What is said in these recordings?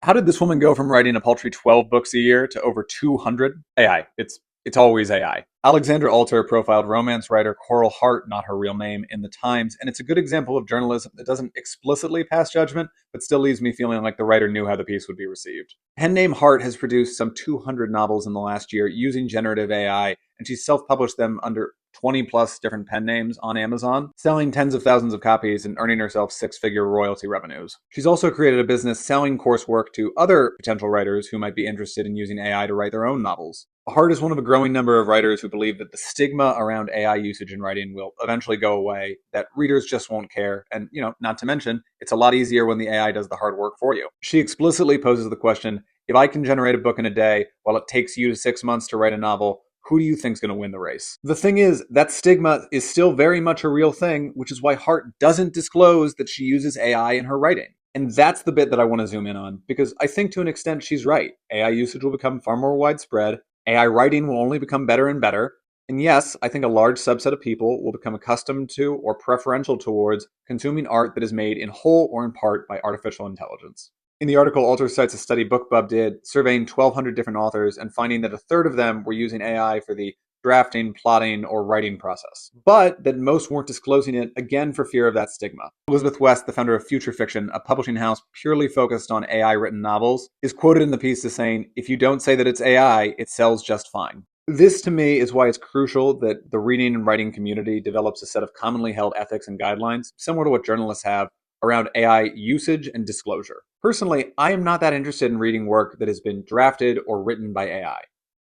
How did this woman go from writing a paltry 12 books a year to over 200? AI. It's always AI. Alexandra Alter profiled romance writer Coral Hart, not her real name, in The Times, and it's a good example of journalism that doesn't explicitly pass judgment, but still leaves me feeling like the writer knew how the piece would be received. Pen name Hart has produced some 200 novels in the last year using generative AI, and she's self-published them under 20 plus different pen names on Amazon, selling tens of thousands of copies and earning herself six-figure royalty revenues. She's also created a business selling coursework to other potential writers who might be interested in using AI to write their own novels. Hart is one of a growing number of writers who believe that the stigma around AI usage in writing will eventually go away, that readers just won't care, and, not to mention, it's a lot easier when the AI does the hard work for you. She explicitly poses the question, if I can generate a book in a day while it takes you 6 months to write a novel, who do you think's going to win the race? The thing is, that stigma is still very much a real thing, which is why Hart doesn't disclose that she uses AI in her writing. And that's the bit that I want to zoom in on, because I think to an extent she's right. AI usage will become far more widespread. AI writing will only become better and better. And yes, I think a large subset of people will become accustomed to or preferential towards consuming art that is made in whole or in part by artificial intelligence. In the article, Alter cites a study BookBub did, surveying 1,200 different authors and finding that a third of them were using AI for the drafting, plotting, or writing process, but that most weren't disclosing it, again for fear of that stigma. Elizabeth West, the founder of Future Fiction, a publishing house purely focused on AI-written novels, is quoted in the piece as saying, "If you don't say that it's AI, it sells just fine." This, to me, is why it's crucial that the reading and writing community develops a set of commonly held ethics and guidelines, similar to what journalists have, around AI usage and disclosure. Personally, I am not that interested in reading work that has been drafted or written by AI.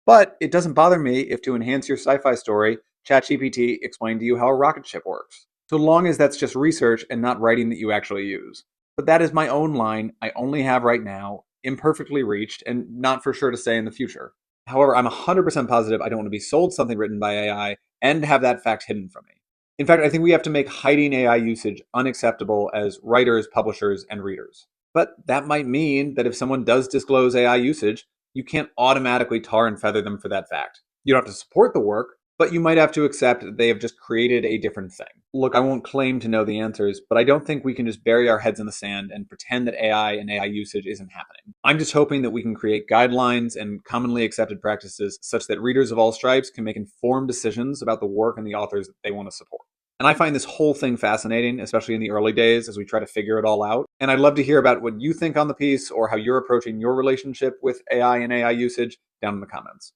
But it doesn't bother me if, to enhance your sci-fi story, ChatGPT explained to you how a rocket ship works, so long as that's just research and not writing that you actually use. But that is my own line I only have right now, imperfectly reached, and not for sure to say in the future. However, I'm 100% positive I don't want to be sold something written by AI and have that fact hidden from me. In fact, I think we have to make hiding AI usage unacceptable as writers, publishers, and readers. But that might mean that if someone does disclose AI usage, you can't automatically tar and feather them for that fact. You don't have to support the work, but you might have to accept that they have just created a different thing. Look, I won't claim to know the answers, but I don't think we can just bury our heads in the sand and pretend that AI and AI usage isn't happening. I'm just hoping that we can create guidelines and commonly accepted practices such that readers of all stripes can make informed decisions about the work and the authors that they want to support. And I find this whole thing fascinating, especially in the early days as we try to figure it all out. And I'd love to hear about what you think on the piece or how you're approaching your relationship with AI and AI usage down in the comments.